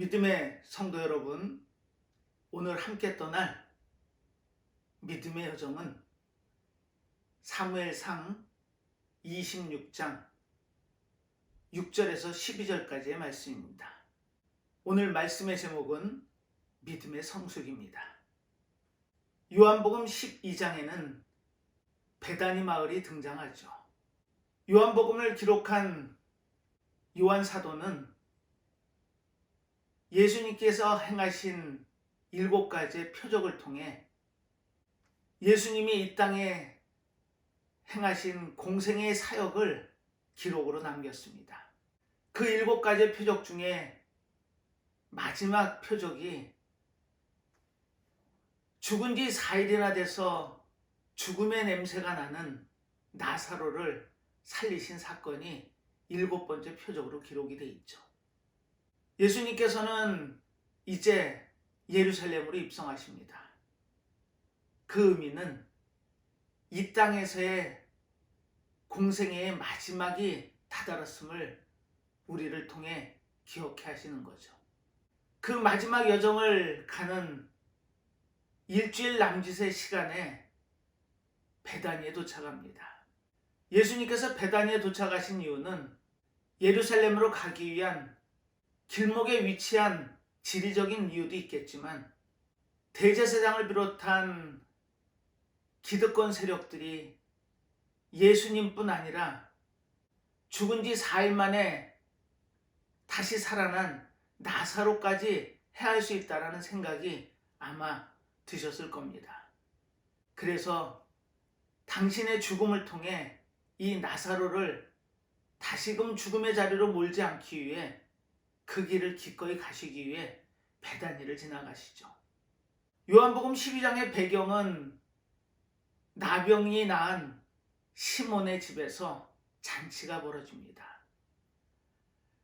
믿음의 성도 여러분, 오늘 함께 떠날 믿음의 여정은 사무엘상 26장 6절에서 12절까지의 말씀입니다. 오늘 말씀의 제목은 믿음의 성숙입니다. 요한복음 12장에는 베다니 마을이 등장하죠. 요한복음을 기록한 요한 사도는 예수님께서 행하신 7가지의 표적을 통해 예수님이 이 땅에 행하신 공생의 사역을 기록으로 남겼습니다. 그 7가지의 표적 중에 마지막 표적이 죽은 지 4일이나 돼서 죽음의 냄새가 나는 나사로를 살리신 사건이 7번째 표적으로 기록이 되어 있죠. 예수님께서는 이제 예루살렘으로 입성하십니다. 그 의미는 이 땅에서의 공생애의 마지막이 다다랐음을 우리를 통해 기억해 하시는 거죠. 그 마지막 여정을 가는 일주일 남짓의 시간에 베다니에 도착합니다. 예수님께서 베다니에 도착하신 이유는 예루살렘으로 가기 위한 길목에 위치한 지리적인 이유도 있겠지만 대제사장을 비롯한 기득권 세력들이 예수님뿐 아니라 죽은 지 4일 만에 다시 살아난 나사로까지 해할 수 있다는 생각이 아마 드셨을 겁니다. 그래서 당신의 죽음을 통해 이 나사로를 다시금 죽음의 자리로 몰지 않기 위해 그 길을 기꺼이 가시기 위해 베다니를 지나가시죠. 요한복음 12장의 배경은 나병이 낳은 시몬의 집에서 잔치가 벌어집니다.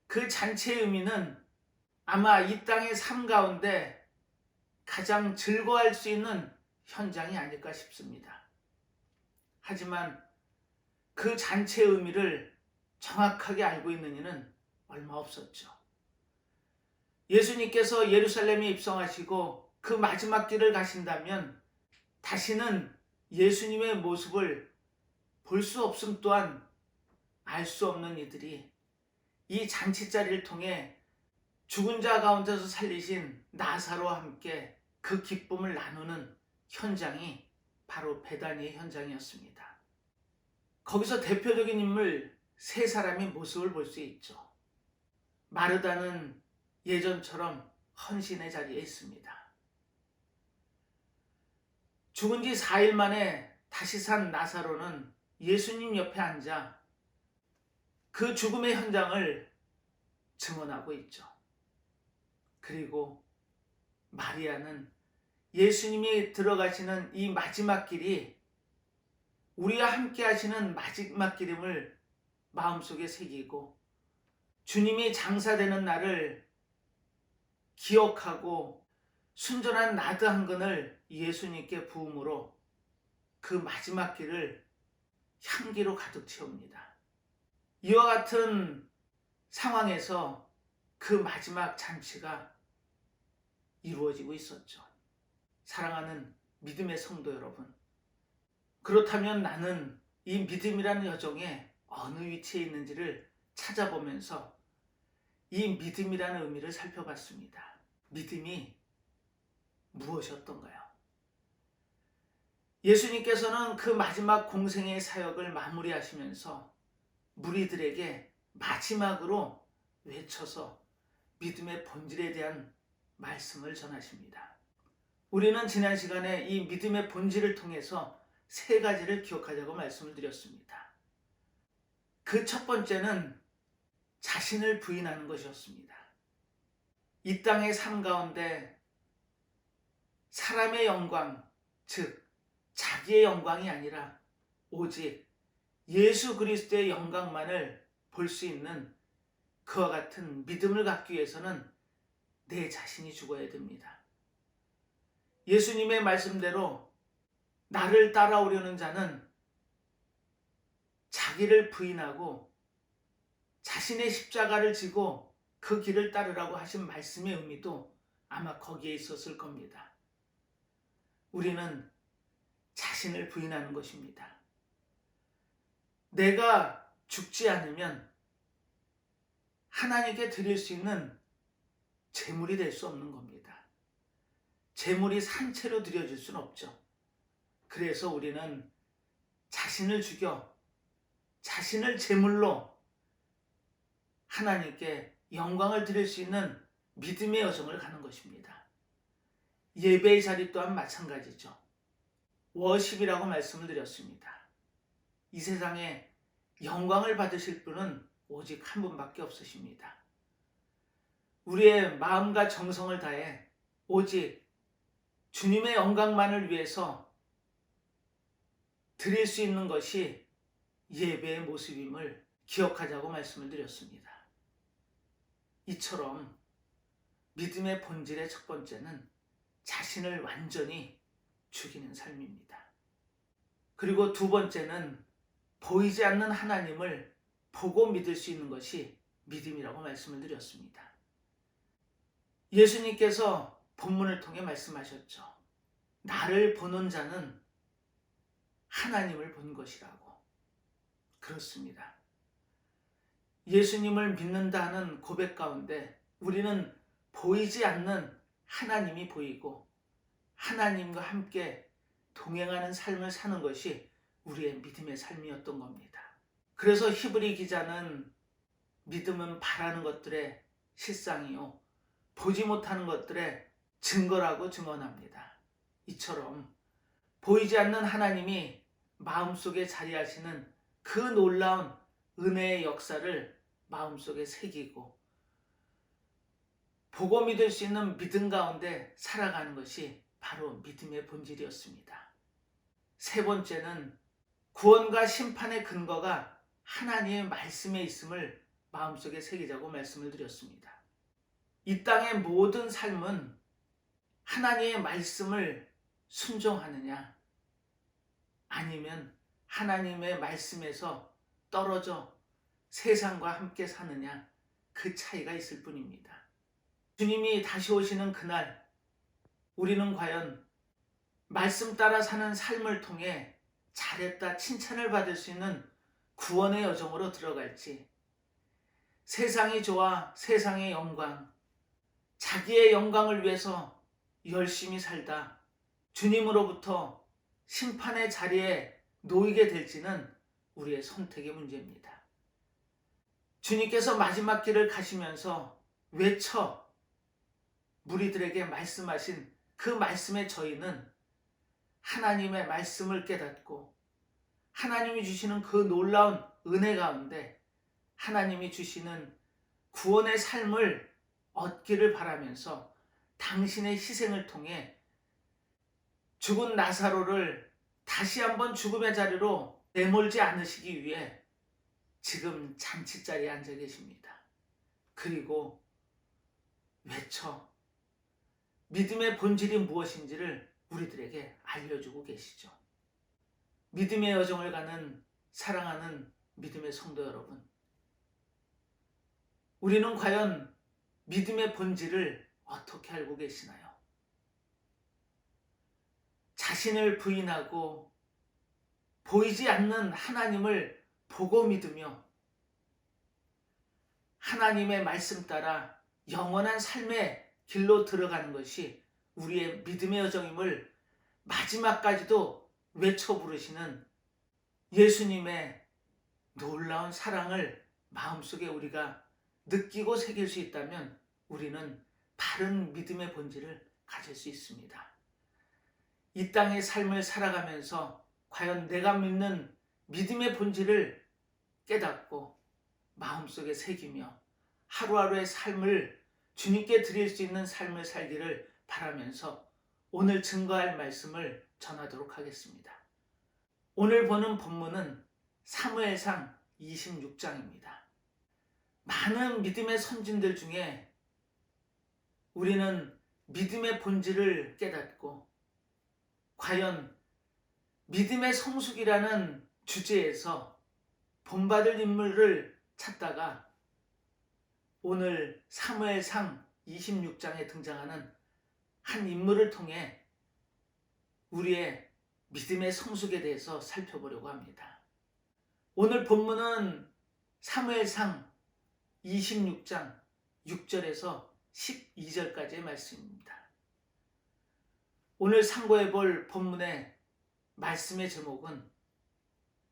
그 잔치의 의미는 아마 이 땅의 삶 가운데 가장 즐거워할 수 있는 현장이 아닐까 싶습니다. 하지만 그 잔치의 의미를 정확하게 알고 있는 이는 얼마 없었죠. 예수님께서 예루살렘에 입성하시고 그 마지막 길을 가신다면 다시는 예수님의 모습을 볼 수 없음 또한 알 수 없는 이들이 이 잔치자리를 통해 죽은 자 가운데서 살리신 나사로와 함께 그 기쁨을 나누는 현장이 바로 베다니의 현장이었습니다. 거기서 대표적인 인물 3사람의 모습을 볼 수 있죠. 마르다는 예전처럼 헌신의 자리에 있습니다. 죽은 지 4일 만에 다시 산 나사로는 예수님 옆에 앉아 그 죽음의 현장을 증언하고 있죠. 그리고 마리아는 예수님이 들어가시는 이 마지막 길이 우리와 함께 하시는 마지막 길임을 마음속에 새기고 주님이 장사되는 날을 기억하고 순전한 나드 한 근을 예수님께 부음으로 그 마지막 길을 향기로 가득 채웁니다. 이와 같은 상황에서 그 마지막 잔치가 이루어지고 있었죠. 사랑하는 믿음의 성도 여러분, 그렇다면 나는 이 믿음이라는 여정에 어느 위치에 있는지를 찾아보면서 이 믿음이라는 의미를 살펴봤습니다. 믿음이 무엇이었던가요? 예수님께서는 그 마지막 공생의 사역을 마무리하시면서 무리들에게 마지막으로 외쳐서 믿음의 본질에 대한 말씀을 전하십니다. 우리는 지난 시간에 이 믿음의 본질을 통해서 3가지를 기억하자고 말씀을 드렸습니다. 그 첫 번째는 자신을 부인하는 것이었습니다. 이 땅의 삶 가운데 사람의 영광, 즉 자기의 영광이 아니라 오직 예수 그리스도의 영광만을 볼 수 있는 그와 같은 믿음을 갖기 위해서는 내 자신이 죽어야 됩니다. 예수님의 말씀대로 나를 따라오려는 자는 자기를 부인하고 자신의 십자가를 지고 그 길을 따르라고 하신 말씀의 의미도 아마 거기에 있었을 겁니다. 우리는 자신을 부인하는 것입니다. 내가 죽지 않으면 하나님께 드릴 수 있는 제물이 될 수 없는 겁니다. 제물이 산채로 드려질 수는 없죠. 그래서 우리는 자신을 죽여 자신을 제물로 하나님께 영광을 드릴 수 있는 믿음의 여정을 가는 것입니다. 예배의 자리 또한 마찬가지죠. 워십이라고 말씀을 드렸습니다. 이 세상에 영광을 받으실 분은 오직 한 분밖에 없으십니다. 우리의 마음과 정성을 다해 오직 주님의 영광만을 위해서 드릴 수 있는 것이 예배의 모습임을 기억하자고 말씀을 드렸습니다. 이처럼 믿음의 본질의 첫 번째는 자신을 완전히 죽이는 삶입니다. 그리고 두 번째는 보이지 않는 하나님을 보고 믿을 수 있는 것이 믿음이라고 말씀을 드렸습니다. 예수님께서 본문을 통해 말씀하셨죠. 나를 보는 자는 하나님을 본 것이라고. 그렇습니다. 예수님을 믿는다 하는 고백 가운데 우리는 보이지 않는 하나님이 보이고 하나님과 함께 동행하는 삶을 사는 것이 우리의 믿음의 삶이었던 겁니다. 그래서 히브리 기자는 믿음은 바라는 것들의 실상이요 보지 못하는 것들의 증거라고 증언합니다. 이처럼 보이지 않는 하나님이 마음속에 자리하시는 그 놀라운 은혜의 역사를 마음속에 새기고 보고 믿을 수 있는 믿음 가운데 살아가는 것이 바로 믿음의 본질이었습니다. 세 번째는 구원과 심판의 근거가 하나님의 말씀에 있음을 마음속에 새기자고 말씀을 드렸습니다. 이 땅의 모든 삶은 하나님의 말씀을 순종하느냐 아니면 하나님의 말씀에서 떨어져 세상과 함께 사느냐 그 차이가 있을 뿐입니다. 주님이 다시 오시는 그날 우리는 과연 말씀 따라 사는 삶을 통해 잘했다 칭찬을 받을 수 있는 구원의 여정으로 들어갈지 세상이 좋아 세상의 영광 자기의 영광을 위해서 열심히 살다 주님으로부터 심판의 자리에 놓이게 될지는 우리의 선택의 문제입니다. 주님께서 마지막 길을 가시면서 외쳐 무리들에게 말씀하신 그 말씀의 저희는 하나님의 말씀을 깨닫고 하나님이 주시는 그 놀라운 은혜 가운데 하나님이 주시는 구원의 삶을 얻기를 바라면서 당신의 희생을 통해 죽은 나사로를 다시 한번 죽음의 자리로 내몰지 않으시기 위해 지금 잔치자리에 앉아 계십니다. 그리고 외쳐 믿음의 본질이 무엇인지를 우리들에게 알려주고 계시죠. 믿음의 여정을 가는 사랑하는 믿음의 성도 여러분, 우리는 과연 믿음의 본질을 어떻게 알고 계시나요? 자신을 부인하고 보이지 않는 하나님을 보고 믿으며 하나님의 말씀 따라 영원한 삶의 길로 들어가는 것이 우리의 믿음의 여정임을 마지막까지도 외쳐 부르시는 예수님의 놀라운 사랑을 마음속에 우리가 느끼고 새길 수 있다면 우리는 바른 믿음의 본질을 가질 수 있습니다. 이 땅의 삶을 살아가면서 과연 내가 믿는 믿음의 본질을 깨닫고 마음속에 새기며 하루하루의 삶을 주님께 드릴 수 있는 삶을 살기를 바라면서 오늘 증거할 말씀을 전하도록 하겠습니다. 오늘 보는 본문은 사무엘상 26장입니다. 많은 믿음의 선진들 중에 우리는 믿음의 본질을 깨닫고 과연 믿음의 성숙이라는 주제에서 본받을 인물을 찾다가 오늘 사무엘상 26장에 등장하는 한 인물을 통해 우리의 믿음의 성숙에 대해서 살펴보려고 합니다. 오늘 본문은 사무엘상 26장 6절에서 12절까지의 말씀입니다. 오늘 상고해 볼 본문의 말씀의 제목은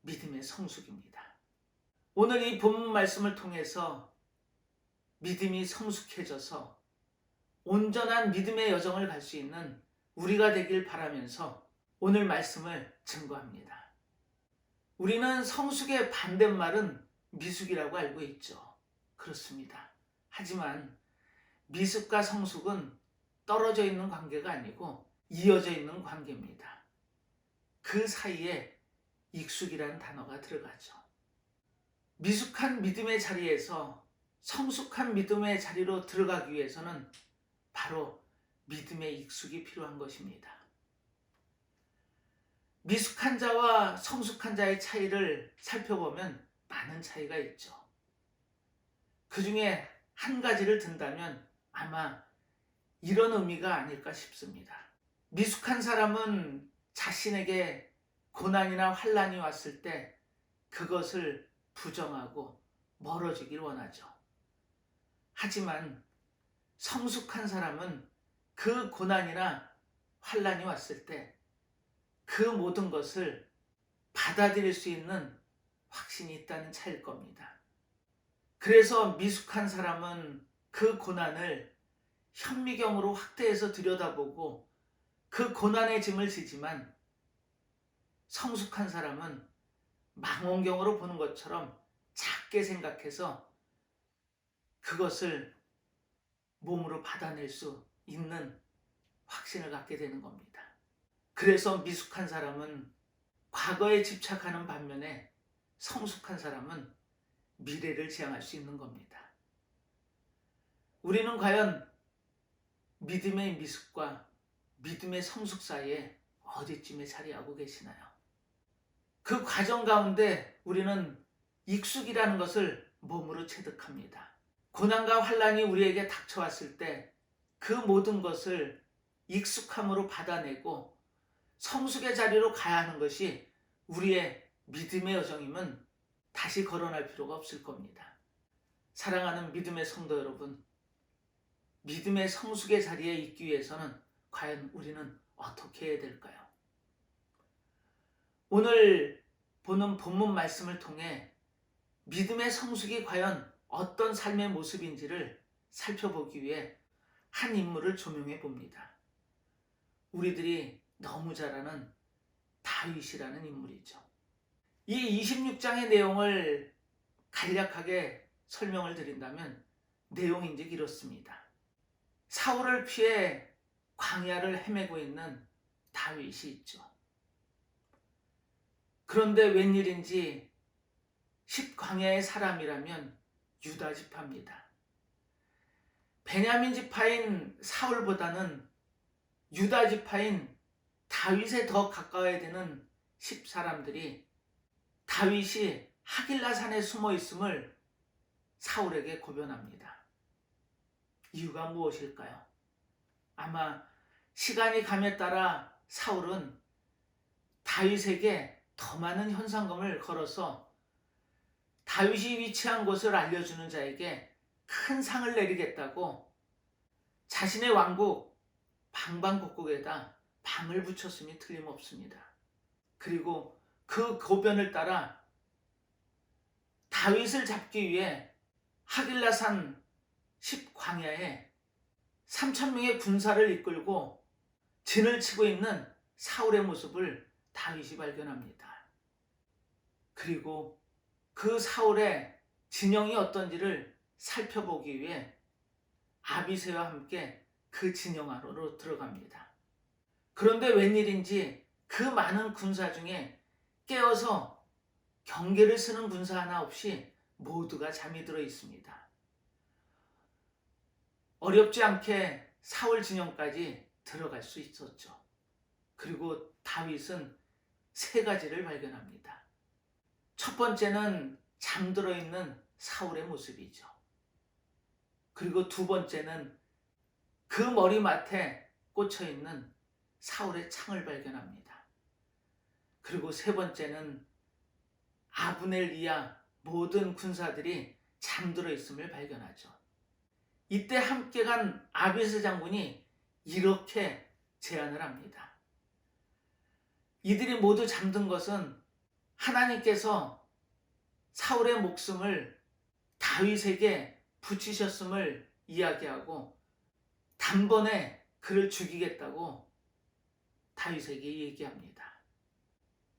믿음의 성숙입니다. 오늘 이 본문 말씀을 통해서 믿음이 성숙해져서 온전한 믿음의 여정을 갈 수 있는 우리가 되길 바라면서 오늘 말씀을 증거합니다. 우리는 성숙의 반대말은 미숙이라고 알고 있죠. 그렇습니다. 하지만 미숙과 성숙은 떨어져 있는 관계가 아니고 이어져 있는 관계입니다. 그 사이에 익숙이라는 단어가 들어가죠. 미숙한 믿음의 자리에서 성숙한 믿음의 자리로 들어가기 위해서는 바로 믿음의 익숙이 필요한 것입니다. 미숙한 자와 성숙한 자의 차이를 살펴보면 많은 차이가 있죠. 그 중에 한 가지를 든다면 아마 이런 의미가 아닐까 싶습니다. 미숙한 사람은 자신에게 고난이나 환난이 왔을 때 그것을 부정하고 멀어지길 원하죠. 하지만 성숙한 사람은 그 고난이나 환난이 왔을 때 그 모든 것을 받아들일 수 있는 확신이 있다는 차이일 겁니다. 그래서 미숙한 사람은 그 고난을 현미경으로 확대해서 들여다보고 그 고난의 짐을 지지만 성숙한 사람은 망원경으로 보는 것처럼 작게 생각해서 그것을 몸으로 받아낼 수 있는 확신을 갖게 되는 겁니다. 그래서 미숙한 사람은 과거에 집착하는 반면에 성숙한 사람은 미래를 지향할 수 있는 겁니다. 우리는 과연 믿음의 미숙과 믿음의 성숙 사이에 어디쯤에 자리하고 계시나요? 그 과정 가운데 우리는 익숙이라는 것을 몸으로 체득합니다. 고난과 환난이 우리에게 닥쳐왔을 때 그 모든 것을 익숙함으로 받아내고 성숙의 자리로 가야 하는 것이 우리의 믿음의 여정임은 다시 거론할 필요가 없을 겁니다. 사랑하는 믿음의 성도 여러분, 믿음의 성숙의 자리에 있기 위해서는 과연 우리는 어떻게 해야 될까요? 오늘 보는 본문 말씀을 통해 믿음의 성숙이 과연 어떤 삶의 모습인지를 살펴보기 위해 한 인물을 조명해 봅니다. 우리들이 너무 잘 아는 다윗이라는 인물이죠. 이 26장의 내용을 간략하게 설명을 드린다면 내용이 이제 이렇습니다. 사울을 피해 광야를 헤매고 있는 다윗이 있죠. 그런데 웬일인지 10광야의 사람이라면 유다 지파입니다. 베냐민 지파인 사울보다는 유다 지파인 다윗에 더 가까워야 되는 10사람들이 다윗이 하길라 산에 숨어 있음을 사울에게 고변합니다. 이유가 무엇일까요? 아마 시간이 감에 따라 사울은 다윗에게 더 많은 현상금을 걸어서 다윗이 위치한 곳을 알려주는 자에게 큰 상을 내리겠다고 자신의 왕국 방방곡곡에다 방을 붙였음이 틀림없습니다. 그리고 그 고변을 따라 다윗을 잡기 위해 하길라산 10광야에 3,000명의 군사를 이끌고 진을 치고 있는 사울의 모습을 다윗이 발견합니다. 그리고 그 사울의 진영이 어떤지를 살펴보기 위해 아비새와 함께 그 진영 안으로 들어갑니다. 그런데 웬일인지 그 많은 군사 중에 깨어서 경계를 쓰는 군사 하나 없이 모두가 잠이 들어 있습니다. 어렵지 않게 사울 진영까지 들어갈 수 있었죠. 그리고 다윗은 세 가지를 발견합니다. 첫 번째는 잠들어 있는 사울의 모습이죠. 그리고 두 번째는 그 머리맡에 꽂혀 있는 사울의 창을 발견합니다. 그리고 세 번째는 아브넬 이하 모든 군사들이 잠들어 있음을 발견하죠. 이때 함께 간 아비스 장군이 이렇게 제안을 합니다. 이들이 모두 잠든 것은 하나님께서 사울의 목숨을 다윗에게 붙이셨음을 이야기하고 단번에 그를 죽이겠다고 다윗에게 얘기합니다.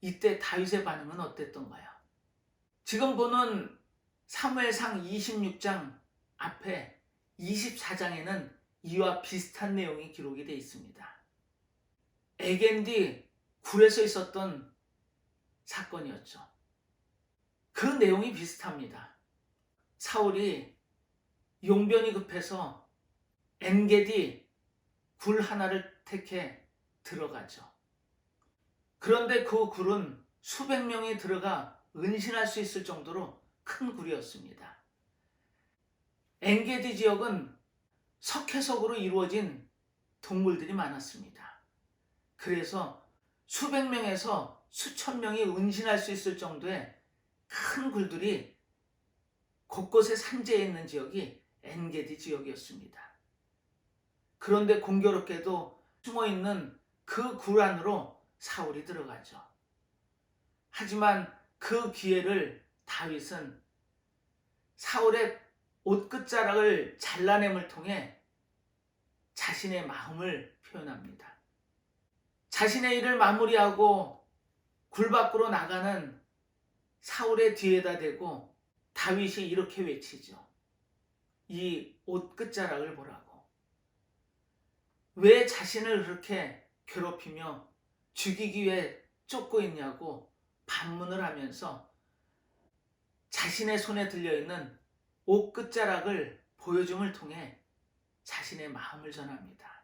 이때 다윗의 반응은 어땠던가요? 지금 보는 사무엘상 26장 앞에 24장에는 이와 비슷한 내용이 기록이 되어 있습니다. 에겐디 굴에서 있었던 사건이었죠. 그 내용이 비슷합니다. 사울이 용변이 급해서 엔게디 굴 하나를 택해 들어가죠. 그런데 그 굴은 수백 명이 들어가 은신할 수 있을 정도로 큰 굴이었습니다. 엔게디 지역은 석회석으로 이루어진 동굴들이 많았습니다. 그래서 수백 명에서 수천 명이 은신할 수 있을 정도의 큰 굴들이 곳곳에 산재해 있는 지역이 엔게디 지역이었습니다. 그런데 공교롭게도 숨어있는 그 굴 안으로 사울이 들어가죠. 하지만 그 기회를 다윗은 사울의 옷끝자락을 잘라냄을 통해 자신의 마음을 표현합니다. 자신의 일을 마무리하고 굴 밖으로 나가는 사울의 뒤에다 대고 다윗이 이렇게 외치죠. 이 옷끝자락을 보라고. 왜 자신을 그렇게 괴롭히며 죽이기 위해 쫓고 있냐고 반문을 하면서 자신의 손에 들려있는 옷끝자락을 보여줌을 통해 자신의 마음을 전합니다.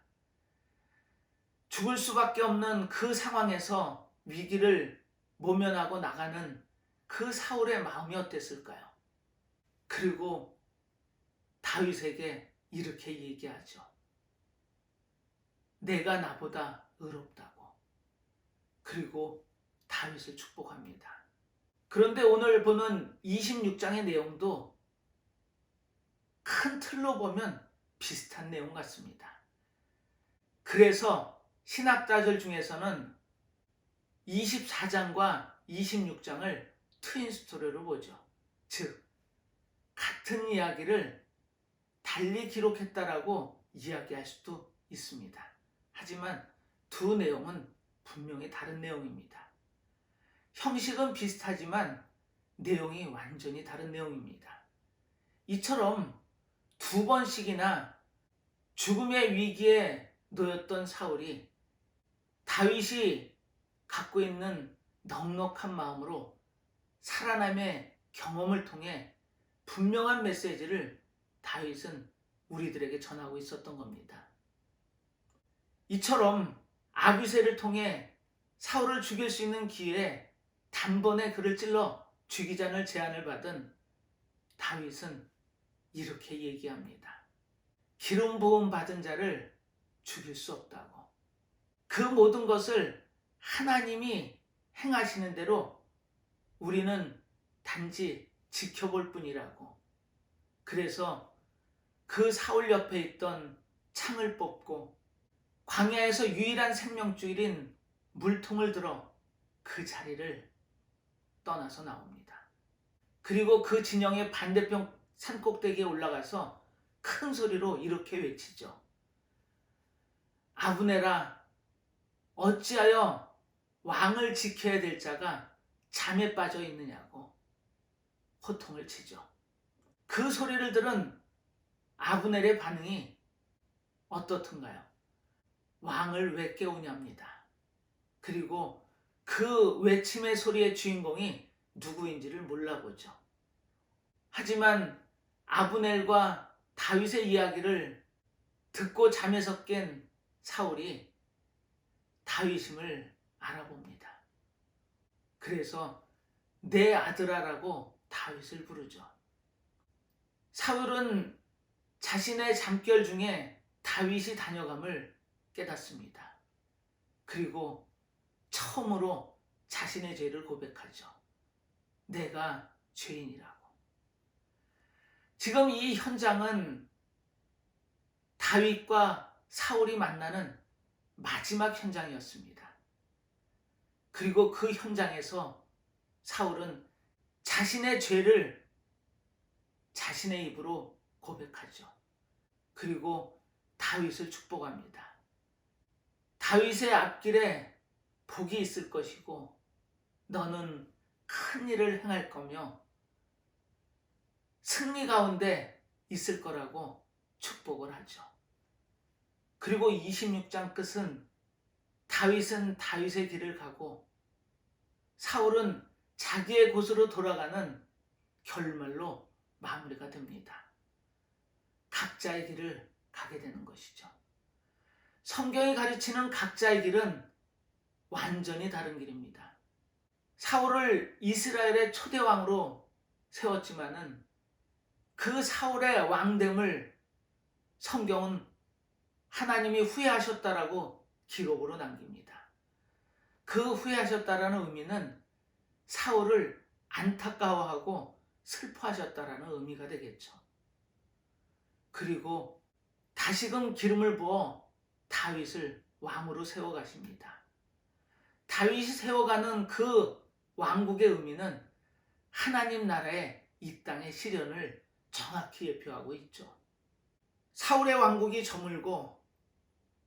죽을 수밖에 없는 그 상황에서 위기를 모면하고 나가는 그 사울의 마음이 어땠을까요? 그리고 다윗에게 이렇게 얘기하죠. 내가 나보다 의롭다고. 그리고 다윗을 축복합니다. 그런데 오늘 보는 26장의 내용도 큰 틀로 보면 비슷한 내용 같습니다. 그래서 신학자들 중에서는 24장과 26장을 트윈 스토리로 보죠. 즉, 같은 이야기를 달리 기록했다라고 이야기할 수도 있습니다. 하지만 두 내용은 분명히 다른 내용입니다. 형식은 비슷하지만 내용이 완전히 다른 내용입니다. 이처럼 두 번씩이나 죽음의 위기에 놓였던 사울이 다윗이 갖고 있는 넉넉한 마음으로 살아남의 경험을 통해 분명한 메시지를 다윗은 우리들에게 전하고 있었던 겁니다. 이처럼 아비새를 통해 사울을 죽일 수 있는 기회에 단번에 그를 찔러 죽이자는 제안을 받은 다윗은 이렇게 얘기합니다. 기름 부음 받은 자를 죽일 수 없다고. 그 모든 것을 하나님이 행하시는 대로 우리는 단지 지켜볼 뿐이라고. 그래서 그 사울 옆에 있던 창을 뽑고 광야에서 유일한 생명줄인 물통을 들어 그 자리를 떠나서 나옵니다. 그리고 그 진영의 반대편 산꼭대기에 올라가서 큰 소리로 이렇게 외치죠. 아브넬아, 어찌하여 왕을 지켜야 될 자가 잠에 빠져 있느냐고 호통을 치죠. 그 소리를 들은 아브넬의 반응이 어떻던가요? 왕을 왜 깨우냐입니다. 그리고 그 외침의 소리의 주인공이 누구인지를 몰라보죠. 하지만 아브넬과 다윗의 이야기를 듣고 잠에서 깬 사울이 다윗임을 알아봅니다. 그래서 내 아들아라고 다윗을 부르죠. 사울은 자신의 잠결 중에 다윗이 다녀감을 깨닫습니다. 그리고 처음으로 자신의 죄를 고백하죠. 내가 죄인이라고. 지금 이 현장은 다윗과 사울이 만나는 마지막 현장이었습니다. 그리고 그 현장에서 사울은 자신의 죄를 자신의 입으로 고백하죠. 그리고 다윗을 축복합니다. 다윗의 앞길에 복이 있을 것이고 너는 큰 일을 행할 거며 승리 가운데 있을 거라고 축복을 하죠. 그리고 26장 끝은 다윗은 다윗의 길을 가고 사울은 자기의 곳으로 돌아가는 결말로 마무리가 됩니다. 각자의 길을 가게 되는 것이죠. 성경이 가르치는 각자의 길은 완전히 다른 길입니다. 사울을 이스라엘의 초대왕으로 세웠지만은 그 사울의 왕됨을 성경은 하나님이 후회하셨다라고 기록으로 남깁니다. 그 후회하셨다라는 의미는 사울을 안타까워하고 슬퍼하셨다라는 의미가 되겠죠. 그리고 다시금 기름을 부어 다윗을 왕으로 세워가십니다. 다윗이 세워가는 그 왕국의 의미는 하나님 나라의 이 땅의 실현을 정확히 예표하고 있죠. 사울의 왕국이 저물고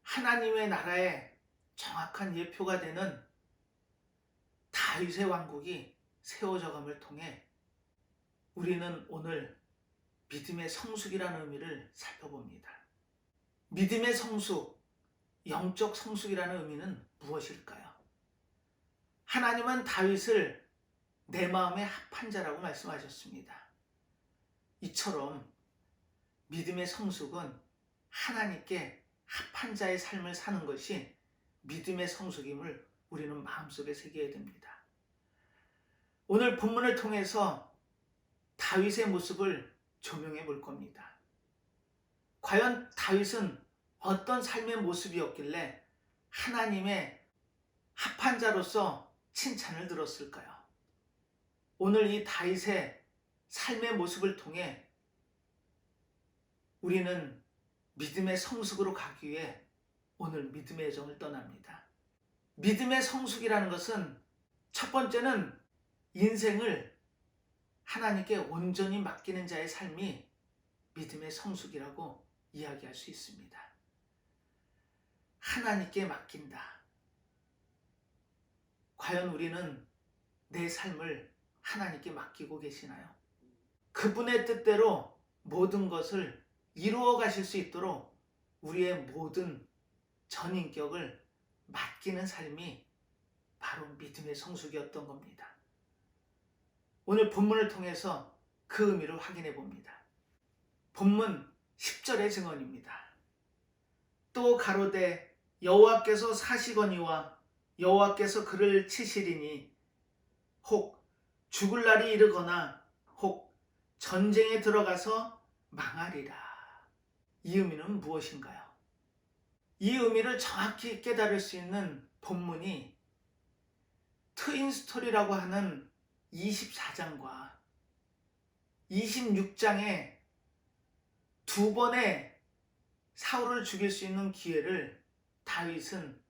하나님의 나라의 정확한 예표가 되는 다윗의 왕국이 세워져감을 통해 우리는 오늘 믿음의 성숙이라는 의미를 살펴봅니다. 믿음의 성숙, 영적 성숙이라는 의미는 무엇일까요? 하나님은 다윗을 내 마음에 합한 자라고 말씀하셨습니다. 이처럼 믿음의 성숙은 하나님께 합한 자의 삶을 사는 것이 믿음의 성숙임을 우리는 마음속에 새겨야 됩니다. 오늘 본문을 통해서 다윗의 모습을 조명해 볼 겁니다. 과연 다윗은 어떤 삶의 모습이었길래 하나님의 합한 자로서 칭찬을 들었을까요? 오늘 이 다윗의 삶의 모습을 통해 우리는 믿음의 성숙으로 가기 위해 오늘 믿음의 여정을 떠납니다. 믿음의 성숙이라는 것은 첫 번째는 인생을 하나님께 온전히 맡기는 자의 삶이 믿음의 성숙이라고 이야기할 수 있습니다. 하나님께 맡긴다. 과연 우리는 내 삶을 하나님께 맡기고 계시나요? 그분의 뜻대로 모든 것을 이루어 가실 수 있도록 우리의 모든 전인격을 맡기는 삶이 바로 믿음의 성숙이었던 겁니다. 오늘 본문을 통해서 그 의미를 확인해 봅니다. 본문 10절의 증언입니다. 또 가로되 여호와께서 사시거니와 여호와께서 그를 치시리니 혹 죽을 날이 이르거나 혹 전쟁에 들어가서 망하리라. 이 의미는 무엇인가요? 이 의미를 정확히 깨달을 수 있는 본문이 트윈 스토리라고 하는 24장과 26장의 두 번의 사울을 죽일 수 있는 기회를 다윗은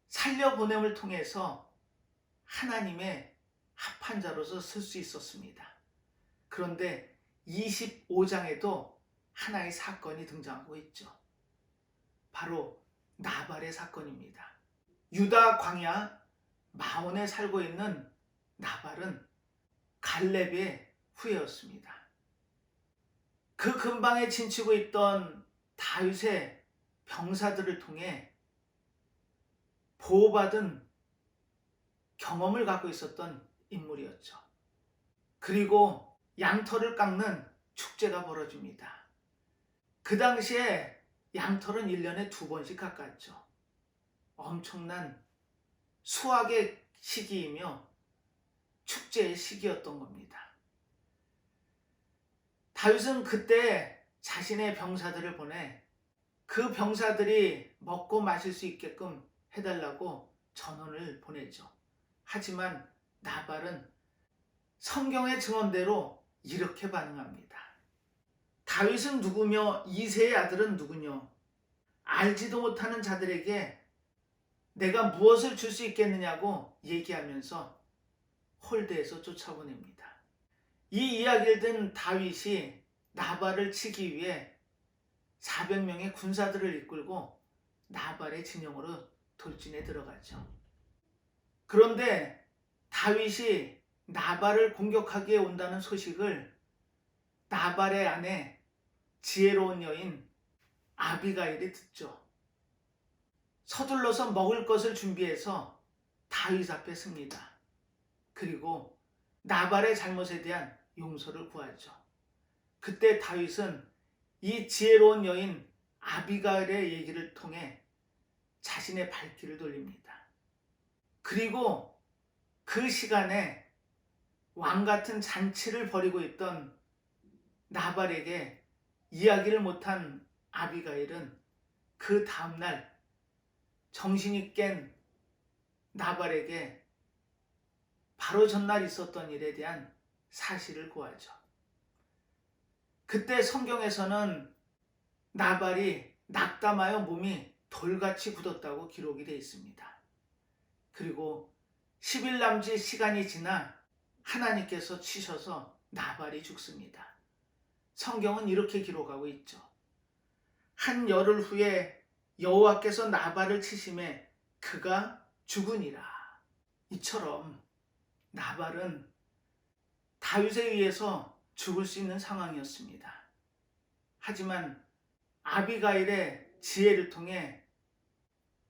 살려보냄을 통해서 하나님의 합한 자로서 쓸 수 있었습니다. 그런데 25장에도 하나의 사건이 등장하고 있죠. 바로 나발의 사건입니다. 유다 광야 마온에 살고 있는 나발은 갈렙의 후예였습니다. 그 근방에 진치고 있던 다윗의 병사들을 통해 보호받은 경험을 갖고 있었던 인물이었죠. 그리고 양털을 깎는 축제가 벌어집니다. 그 당시에 양털은 1년에 2번씩 깎았죠. 엄청난 수확의 시기이며 축제의 시기였던 겁니다. 다윗은 그때 자신의 병사들을 보내 그 병사들이 먹고 마실 수 있게끔 해달라고 전원을 보내죠. 하지만 나발은 성경의 증언대로 이렇게 반응합니다. 다윗은 누구며 이새의 아들은 누구뇨? 알지도 못하는 자들에게 내가 무엇을 줄 수 있겠느냐고 얘기하면서 홀대에서 쫓아보냅니다. 이 이야기를 든 다윗이 나발을 치기 위해 400명의 군사들을 이끌고 나발의 진영으로 돌진해 들어가죠. 그런데 다윗이 나발을 공격하기에 온다는 소식을 나발의 아내 지혜로운 여인 아비가일이 듣죠. 서둘러서 먹을 것을 준비해서 다윗 앞에 섭니다. 그리고 나발의 잘못에 대한 용서를 구하죠. 그때 다윗은 이 지혜로운 여인 아비가일의 얘기를 통해 자신의 발길을 돌립니다. 그리고 그 시간에 왕 같은 잔치를 벌이고 있던 나발에게 이야기를 못한 아비가일은 그 다음날 정신이 깬 나발에게 바로 전날 있었던 일에 대한 사실을 구하죠. 그때 성경에서는 나발이 낙담하여 몸이 돌같이 굳었다고 기록이 되어 있습니다. 그리고 10일 남짓 시간이 지나 하나님께서 치셔서 나발이 죽습니다. 성경은 이렇게 기록하고 있죠. 한 열흘 후에 여호와께서 나발을 치심에 그가 죽으니라. 이처럼 나발은 다윗에 의해서 죽을 수 있는 상황이었습니다. 하지만 아비가일의 지혜를 통해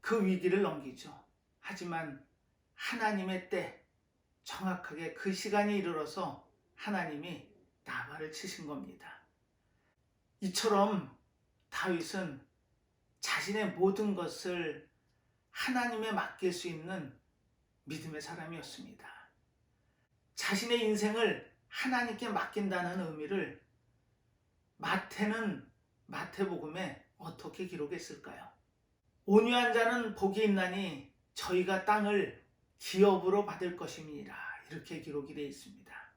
그 위기를 넘기죠. 하지만 하나님의 때 정확하게 그 시간이 이르러서 하나님이 나발을 치신 겁니다. 이처럼 다윗은 자신의 모든 것을 하나님에 맡길 수 있는 믿음의 사람이었습니다. 자신의 인생을 하나님께 맡긴다는 의미를 마태는 마태복음에 어떻게 기록했을까요? 온유한 자는 복이 있나니 저희가 땅을 기업으로 받을 것임이니라, 이렇게 기록이 되어 있습니다.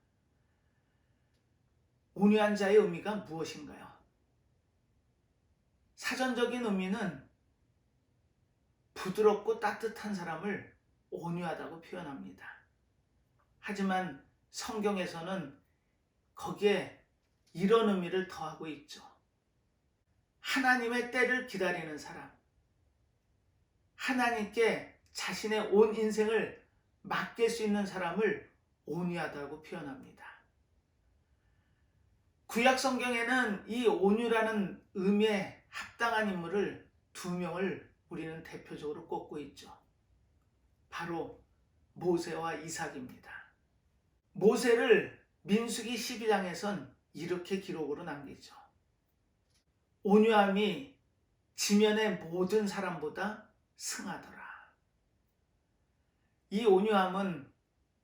온유한 자의 의미가 무엇인가요? 사전적인 의미는 부드럽고 따뜻한 사람을 온유하다고 표현합니다. 하지만 성경에서는 거기에 이런 의미를 더하고 있죠. 하나님의 때를 기다리는 사람, 하나님께 자신의 온 인생을 맡길 수 있는 사람을 온유하다고 표현합니다. 구약 성경에는 이 온유라는 의미에 합당한 인물을 2명을 우리는 대표적으로 꼽고 있죠. 바로 모세와 이삭입니다. 모세를 민수기 12장에선 이렇게 기록으로 남기죠. 온유함이 지면의 모든 사람보다 승하더라. 이 온유함은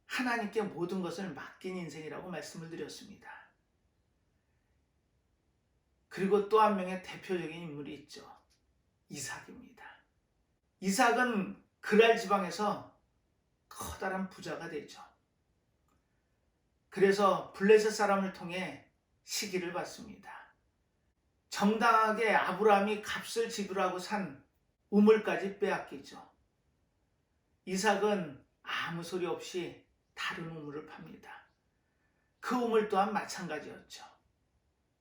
하나님께 모든 것을 맡긴 인생이라고 말씀을 드렸습니다. 그리고 또 한 명의 대표적인 인물이 있죠. 이삭입니다. 이삭은 그랄 지방에서 커다란 부자가 되죠. 그래서 블레셋 사람을 통해 시기를 받습니다. 정당하게 아브라함이 값을 지불하고 산 우물까지 빼앗기죠. 이삭은 아무 소리 없이 다른 우물을 팝니다. 그 우물 또한 마찬가지였죠.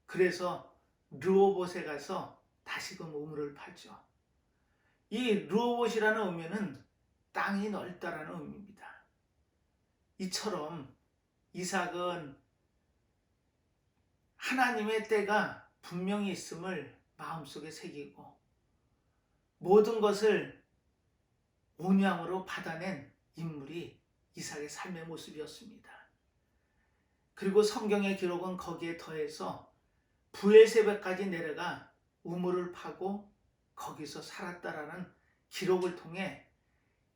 그래서 르호봇에 가서 다시금 우물을 파죠. 이 르호봇이라는 의미는 땅이 넓다라는 의미입니다. 이처럼 이삭은 하나님의 때가 분명히 있음을 마음속에 새기고 모든 것을 온유함으로 받아낸 인물이 이삭의 삶의 모습이었습니다. 그리고 성경의 기록은 거기에 더해서 브엘세바까지 내려가 우물을 파고 거기서 살았다라는 기록을 통해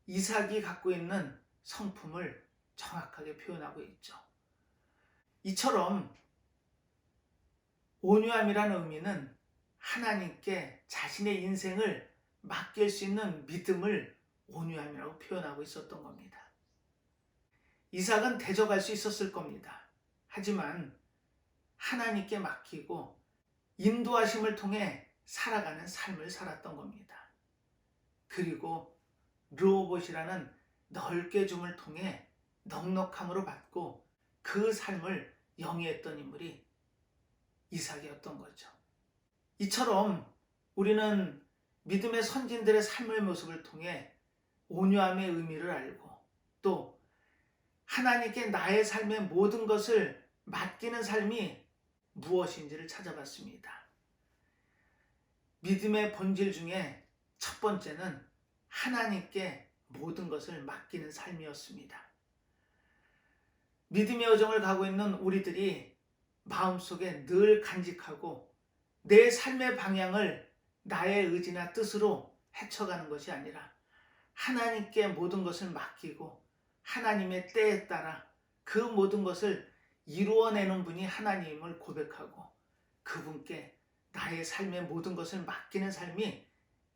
이삭이 갖고 있는 성품을 정확하게 표현하고 있죠. 이처럼 온유함이라는 의미는 하나님께 자신의 인생을 맡길 수 있는 믿음을 온유함이라고 표현하고 있었던 겁니다. 이삭은 대적할 수 있었을 겁니다. 하지만 하나님께 맡기고 인도하심을 통해 살아가는 삶을 살았던 겁니다. 그리고 르호봇이라는 넓게 줌을 통해 넉넉함으로 받고 그 삶을 영위했던 인물이 이삭이었던 거죠. 이처럼 우리는 믿음의 선진들의 삶의 모습을 통해 온유함의 의미를 알고 또 하나님께 나의 삶의 모든 것을 맡기는 삶이 무엇인지를 찾아봤습니다. 믿음의 본질 중에 첫 번째는 하나님께 모든 것을 맡기는 삶이었습니다. 믿음의 여정을 가고 있는 우리들이 마음속에 늘 간직하고 내 삶의 방향을 나의 의지나 뜻으로 헤쳐가는 것이 아니라 하나님께 모든 것을 맡기고 하나님의 때에 따라 그 모든 것을 이루어내는 분이 하나님을 고백하고 그분께 나의 삶의 모든 것을 맡기는 삶이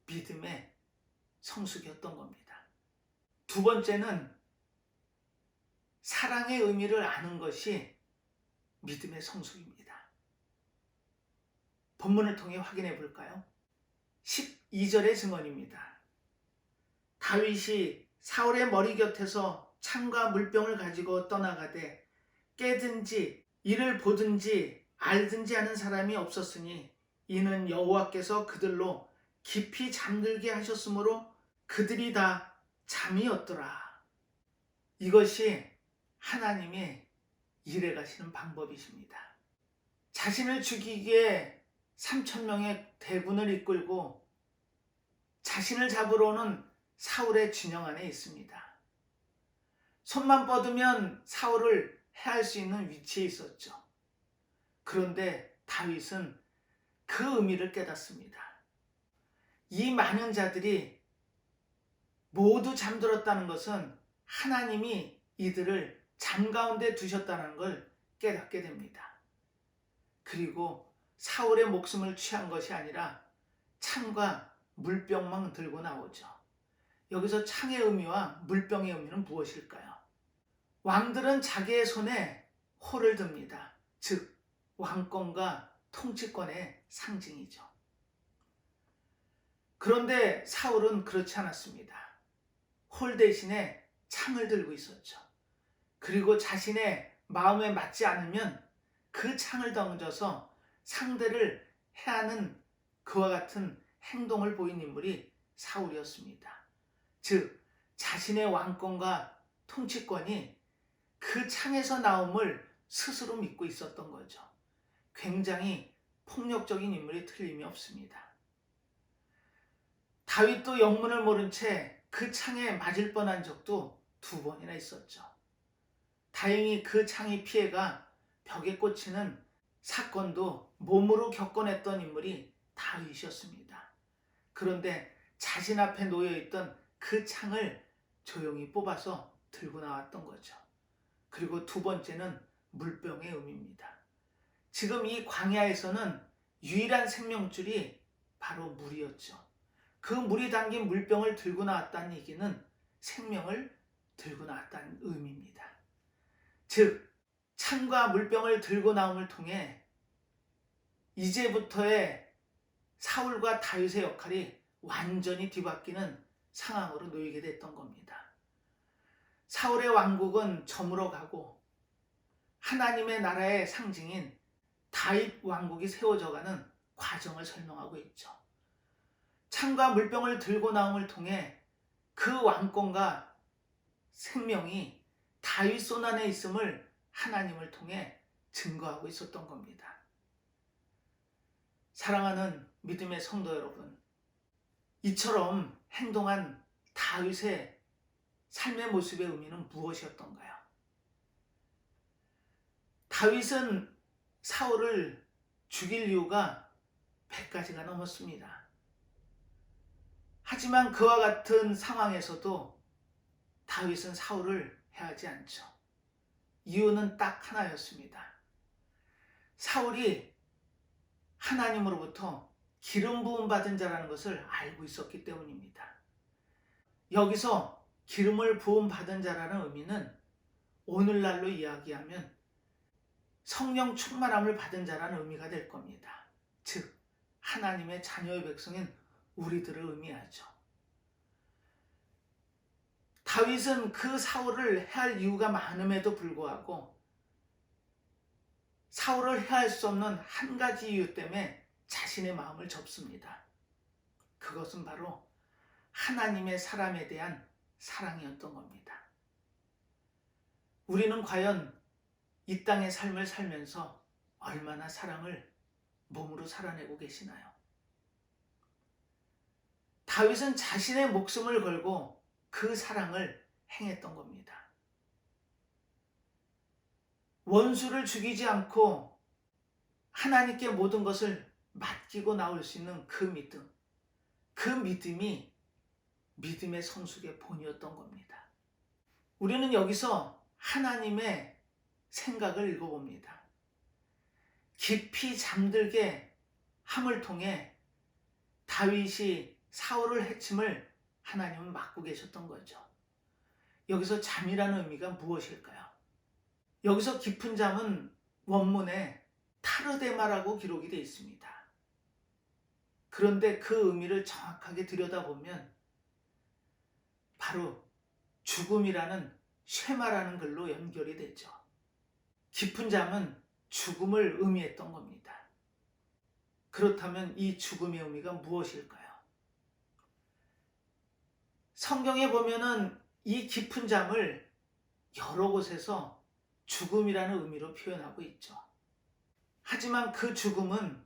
믿음의 성숙이었던 겁니다. 두 번째는 사랑의 의미를 아는 것이 믿음의 성숙입니다. 본문을 통해 확인해 볼까요? 12절의 증언입니다. 다윗이 사울의 머리 곁에서 창과 물병을 가지고 떠나가되 깨든지 이를 보든지 알든지 하는 사람이 없었으니 이는 여호와께서 그들로 깊이 잠들게 하셨으므로 그들이 다 잠이었더라. 이것이 하나님의 일해 가시는 방법이십니다. 자신을 죽이기에 3,000명의 대군을 이끌고 자신을 잡으러 오는 사울의 진영 안에 있습니다. 손만 뻗으면 사울을 해할 수 있는 위치에 있었죠. 그런데 다윗은 그 의미를 깨닫습니다. 이 많은 자들이 모두 잠들었다는 것은 하나님이 이들을 잠 가운데 두셨다는 걸 깨닫게 됩니다. 그리고 사울의 목숨을 취한 것이 아니라 창과 물병만 들고 나오죠. 여기서 창의 의미와 물병의 의미는 무엇일까요? 왕들은 자기의 손에 호를 듭니다. 즉 왕권과 통치권의 상징이죠. 그런데 사울은 그렇지 않았습니다. 홀 대신에 창을 들고 있었죠. 그리고 자신의 마음에 맞지 않으면 그 창을 던져서 상대를 해하는 그와 같은 행동을 보인 인물이 사울이었습니다. 즉 자신의 왕권과 통치권이 그 창에서 나옴을 스스로 믿고 있었던 거죠. 굉장히 폭력적인 인물이 틀림이 없습니다. 다윗도 영문을 모른 채 그 창에 맞을 뻔한 적도 2번이나 있었죠. 다행히 그 창이 피해가 벽에 꽂히는 사건도 몸으로 겪어냈던 인물이 다윗이었습니다. 그런데 자신 앞에 놓여있던 그 창을 조용히 뽑아서 들고 나왔던 거죠. 그리고 2번째는 물병의 의미입니다. 지금 이 광야에서는 유일한 생명줄이 바로 물이었죠. 그 물이 담긴 물병을 들고 나왔다는 얘기는 생명을 들고 나왔다는 의미입니다. 즉 창과 물병을 들고 나옴을 통해 이제부터의 사울과 다윗의 역할이 완전히 뒤바뀌는 상황으로 놓이게 됐던 겁니다. 사울의 왕국은 저물어가고 하나님의 나라의 상징인 다윗 왕국이 세워져가는 과정을 설명하고 있죠. 창과 물병을 들고 나옴을 통해 그 왕권과 생명이 다윗 손 안에 있음을 하나님을 통해 증거하고 있었던 겁니다. 사랑하는 믿음의 성도 여러분, 이처럼 행동한 다윗의 삶의 모습의 의미는 무엇이었던가요? 다윗은 사울을 죽일 이유가 100가지가 넘었습니다. 하지만 그와 같은 상황에서도 다윗은 사울을 해하지 않죠. 이유는 딱 하나였습니다. 사울이 하나님으로부터 기름 부음 받은 자라는 것을 알고 있었기 때문입니다. 여기서 기름을 부음 받은 자라는 의미는 오늘날로 이야기하면 성령 충만함을 받은 자라는 의미가 될 겁니다. 즉 하나님의 자녀의 백성인 우리들을 의미하죠. 다윗은 그 사울을 해할 이유가 많음에도 불구하고 사울을 해할 수 없는 한 가지 이유 때문에 자신의 마음을 접습니다. 그것은 바로 하나님의 사람에 대한 사랑이었던 겁니다. 우리는 과연 이 땅의 삶을 살면서 얼마나 사랑을 몸으로 살아내고 계시나요? 다윗은 자신의 목숨을 걸고 그 사랑을 행했던 겁니다. 원수를 죽이지 않고 하나님께 모든 것을 맡기고 나올 수 있는 그 믿음, 그 믿음이 믿음의 성숙의 본이었던 겁니다. 우리는 여기서 하나님의 생각을 읽어봅니다. 깊이 잠들게 함을 통해 다윗이 사울을 해침을 하나님은 막고 계셨던 거죠. 여기서 잠이라는 의미가 무엇일까요? 여기서 깊은 잠은 원문에 타르데마라고 기록이 되어 있습니다. 그런데 그 의미를 정확하게 들여다보면 바로 죽음이라는 쉐마라는 글로 연결이 되죠. 깊은 잠은 죽음을 의미했던 겁니다. 그렇다면 이 죽음의 의미가 무엇일까요? 성경에 보면은 이 깊은 잠을 여러 곳에서 죽음이라는 의미로 표현하고 있죠. 하지만 그 죽음은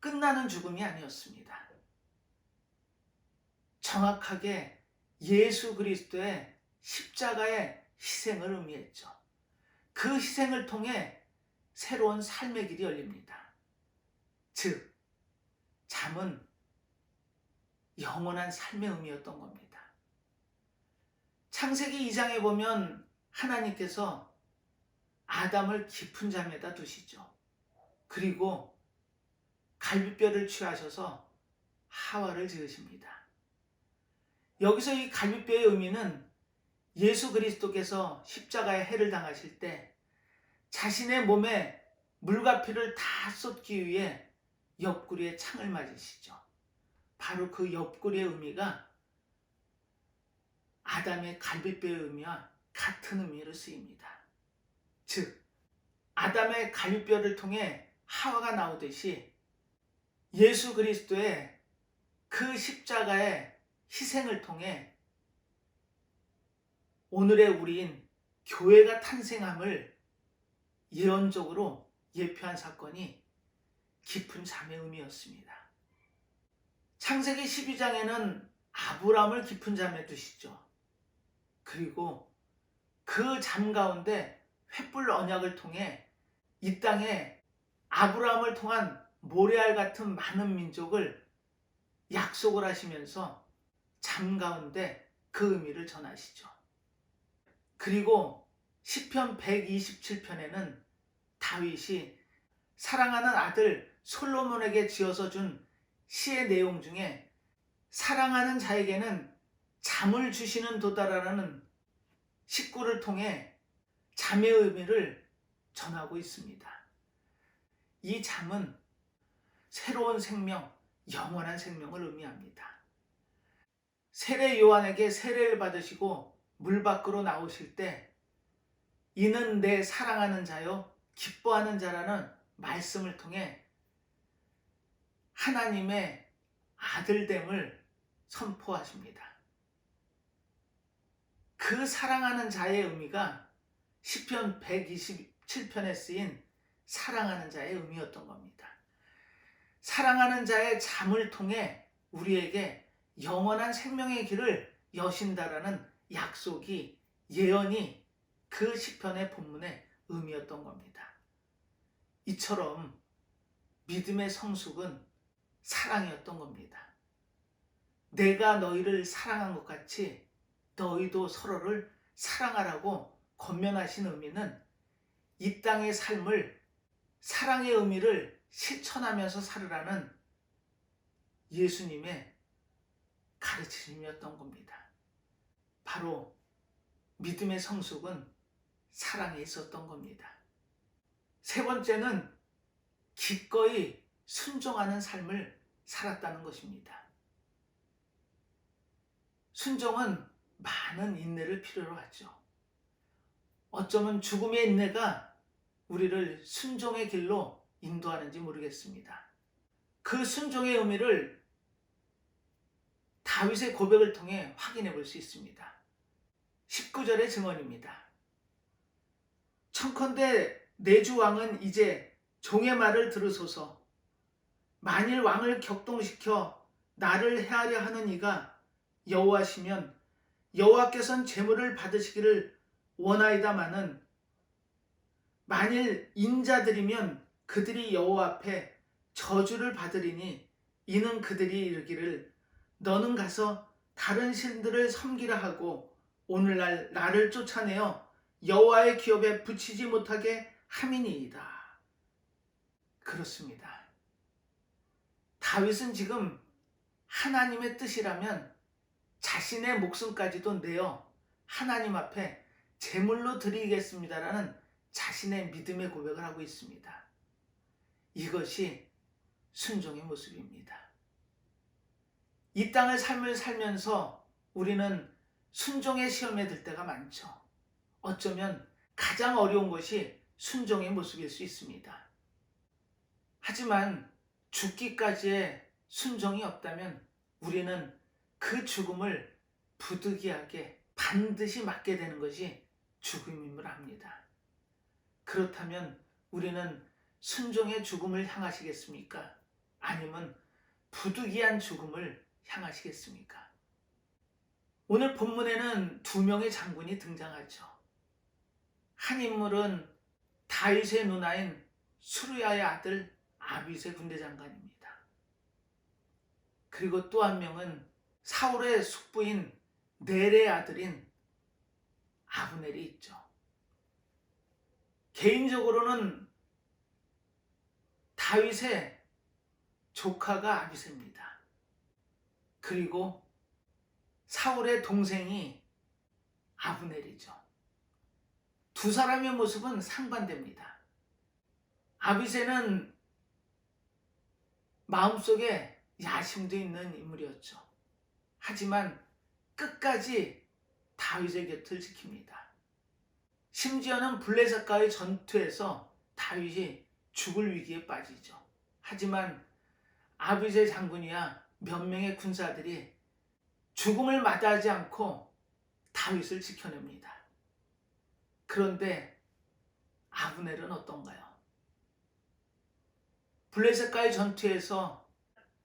끝나는 죽음이 아니었습니다. 정확하게 예수 그리스도의 십자가의 희생을 의미했죠. 그 희생을 통해 새로운 삶의 길이 열립니다. 즉, 잠은 영원한 삶의 의미였던 겁니다. 창세기 2장에 보면 하나님께서 아담을 깊은 잠에다 두시죠. 그리고 갈비뼈를 취하셔서 하와를 지으십니다. 여기서 이 갈비뼈의 의미는 예수 그리스도께서 십자가에 해를 당하실 때 자신의 몸에 물과 피를 다 쏟기 위해 옆구리에 창을 맞으시죠. 바로 그 옆구리의 의미가 아담의 갈비뼈의 의미와 같은 의미로 쓰입니다. 즉, 아담의 갈비뼈를 통해 하와가 나오듯이 예수 그리스도의 그 십자가의 희생을 통해 오늘의 우리인 교회가 탄생함을 예언적으로 예표한 사건이 깊은 잠의 의미였습니다. 창세기 12장에는 아브라함을 깊은 잠에 두시죠. 그리고 그 잠 가운데 횃불 언약을 통해 이 땅에 아브라함을 통한 모레알 같은 많은 민족을 약속을 하시면서 잠 가운데 그 의미를 전하시죠. 그리고 시편 127편에는 다윗이 사랑하는 아들 솔로몬에게 지어서 준 시의 내용 중에 사랑하는 자에게는 잠을 주시는 도다라는 식구를 통해 잠의 의미를 전하고 있습니다. 이 잠은 새로운 생명, 영원한 생명을 의미합니다. 세례 요한에게 세례를 받으시고 물 밖으로 나오실 때 이는 내 사랑하는 자요 기뻐하는 자라는 말씀을 통해 하나님의 아들됨을 선포하십니다. 그 사랑하는 자의 의미가 시편 127편에 쓰인 사랑하는 자의 의미였던 겁니다. 사랑하는 자의 잠을 통해 우리에게 영원한 생명의 길을 여신다라는 약속이, 예언이 그 시편의 본문의 의미였던 겁니다. 이처럼 믿음의 성숙은 사랑이었던 겁니다. 내가 너희를 사랑한 것 같이 너희도 서로를 사랑하라고 권면하신 의미는 이 땅의 삶을 사랑의 의미를 실천하면서 살으라는 예수님의 가르침이었던 겁니다. 바로 믿음의 성숙은 사랑에 있었던 겁니다. 세 번째는 기꺼이 순종하는 삶을 살았다는 것입니다. 순종은 많은 인내를 필요로 하죠. 어쩌면 죽음의 인내가 우리를 순종의 길로 인도하는지 모르겠습니다. 그 순종의 의미를 다윗의 고백을 통해 확인해 볼 수 있습니다. 19절의 증언입니다. 청컨대 내 주 왕은 이제 종의 말을 들으소서. 만일 왕을 격동시켜 나를 해하려 하는 이가 여호와시면 여호와께서는 제물을 받으시기를 원하이다마는 만일 인자들이면 그들이 여호와 앞에 저주를 받으리니 이는 그들이 이르기를 너는 가서 다른 신들을 섬기라 하고 오늘날 나를 쫓아내어 여호와의 기업에 붙이지 못하게 함이니이다. 그렇습니다. 다윗은 지금 하나님의 뜻이라면 자신의 목숨까지도 내어 하나님 앞에 제물로 드리겠습니다라는 자신의 믿음의 고백을 하고 있습니다. 이것이 순종의 모습입니다. 이 땅의 삶을 살면서 우리는 순종의 시험에 들 때가 많죠. 어쩌면 가장 어려운 것이 순종의 모습일 수 있습니다. 하지만 죽기까지의 순종이 없다면 우리는 그 죽음을 부득이하게 반드시 맞게 되는 것이 죽음임을 압니다. 그렇다면 우리는 순종의 죽음을 향하시겠습니까? 아니면 부득이한 죽음을 향하시겠습니까? 오늘 본문에는 두 명의 장군이 등장하죠. 한 인물은 다윗의 누나인 수르야의 아들 아빗의 군대장관입니다. 그리고 또 한 명은 사울의 숙부인 넬의 아들인 아브넬이 있죠. 개인적으로는 다윗의 조카가 아비새입니다. 그리고 사울의 동생이 아브넬이죠. 두 사람의 모습은 상반됩니다. 아비새는 마음속에 야심도 있는 인물이었죠. 하지만 끝까지 다윗의 곁을 지킵니다. 심지어는 블레셋과의 전투에서 다윗이 죽을 위기에 빠지죠. 하지만 아비새 장군이야 몇 명의 군사들이 죽음을 마다하지 않고 다윗을 지켜냅니다. 그런데 아브넬은 어떤가요? 블레셋과의 전투에서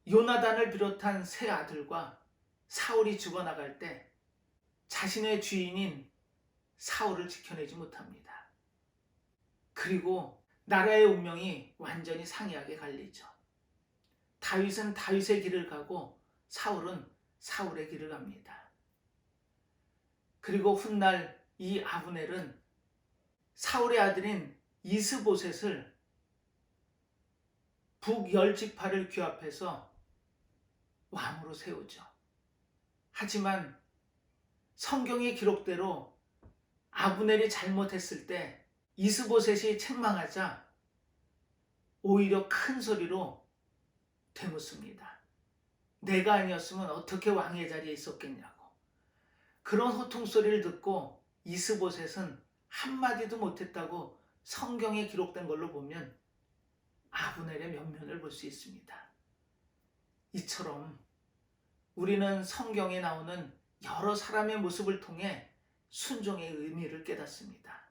요나단을 비롯한 세 아들과 사울이 죽어나갈 때 자신의 주인인 사울을 지켜내지 못합니다. 그리고 나라의 운명이 완전히 상이하게 갈리죠. 다윗은 다윗의 길을 가고 사울은 사울의 길을 갑니다. 그리고 훗날 이 아브넬은 사울의 아들인 이스보셋을 북10지파를 규합해서 왕으로 세우죠. 하지만 성경의 기록대로 아브넬이 잘못했을 때 이스보셋이 책망하자 오히려 큰 소리로 되묻습니다. 내가 아니었으면 어떻게 왕의 자리에 있었겠냐고. 그런 호통소리를 듣고 이스보셋은 한마디도 못했다고 성경에 기록된 걸로 보면 아브넬의 면면을 볼 수 있습니다. 이처럼 우리는 성경에 나오는 여러 사람의 모습을 통해 순종의 의미를 깨닫습니다.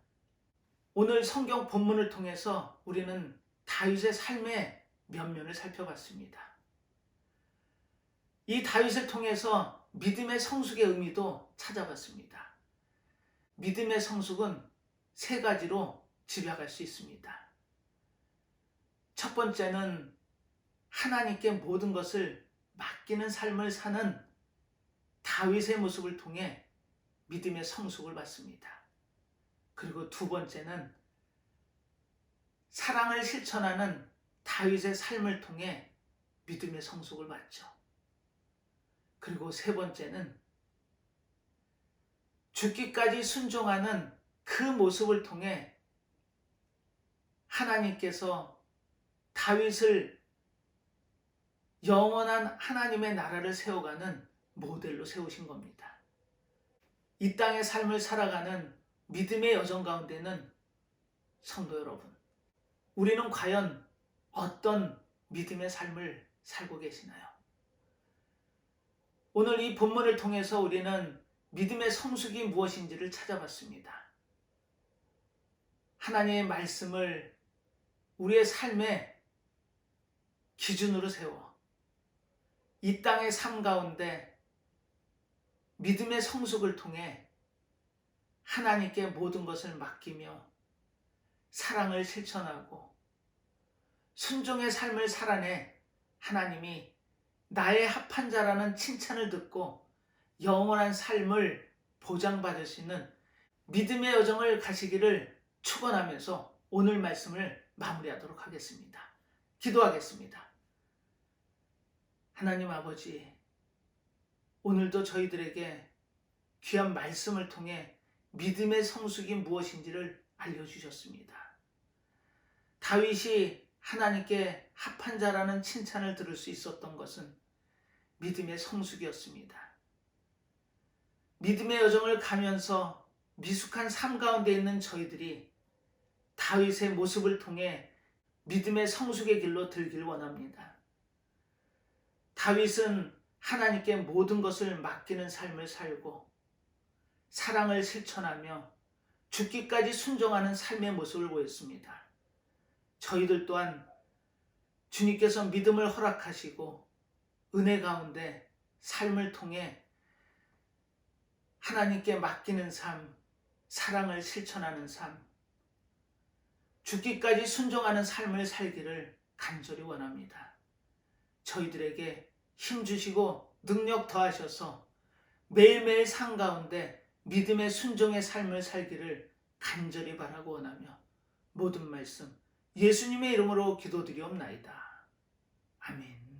오늘 성경 본문을 통해서 우리는 다윗의 삶의 면면을 살펴봤습니다. 이 다윗을 통해서 믿음의 성숙의 의미도 찾아봤습니다. 믿음의 성숙은 세 가지로 집약할 수 있습니다. 첫 번째는 하나님께 모든 것을 맡기는 삶을 사는 다윗의 모습을 통해 믿음의 성숙을 받습니다. 그리고 두 번째는 사랑을 실천하는 다윗의 삶을 통해 믿음의 성숙을 받죠. 그리고 세 번째는 죽기까지 순종하는 그 모습을 통해 하나님께서 다윗을 영원한 하나님의 나라를 세워가는 모델로 세우신 겁니다. 이 땅의 삶을 살아가는 믿음의 여정 가운데는 성도 여러분, 우리는 과연 어떤 믿음의 삶을 살고 계시나요? 오늘 이 본문을 통해서 우리는 믿음의 성숙이 무엇인지를 찾아봤습니다. 하나님의 말씀을 우리의 삶의 기준으로 세워 이 땅의 삶 가운데 믿음의 성숙을 통해 하나님께 모든 것을 맡기며 사랑을 실천하고 순종의 삶을 살아내 하나님이 나의 합한 자라는 칭찬을 듣고 영원한 삶을 보장받으시는 믿음의 여정을 가시기를 축원하면서 오늘 말씀을 마무리하도록 하겠습니다. 기도하겠습니다. 하나님 아버지, 오늘도 저희들에게 귀한 말씀을 통해 믿음의 성숙이 무엇인지를 알려주셨습니다. 다윗이 하나님께 합한 자라는 칭찬을 들을 수 있었던 것은 믿음의 성숙이었습니다. 믿음의 여정을 가면서 미숙한 삶 가운데 있는 저희들이 다윗의 모습을 통해 믿음의 성숙의 길로 들길 원합니다. 다윗은 하나님께 모든 것을 맡기는 삶을 살고 사랑을 실천하며 죽기까지 순종하는 삶의 모습을 보였습니다. 저희들 또한 주님께서 믿음을 허락하시고 은혜 가운데 삶을 통해 하나님께 맡기는 삶, 사랑을 실천하는 삶, 죽기까지 순종하는 삶을 살기를 간절히 원합니다. 저희들에게 힘 주시고 능력 더하셔서 매일매일 삶 가운데 믿음의 순종의 삶을 살기를 간절히 바라고 원하며 모든 말씀 예수님의 이름으로 기도드리옵나이다. 아멘.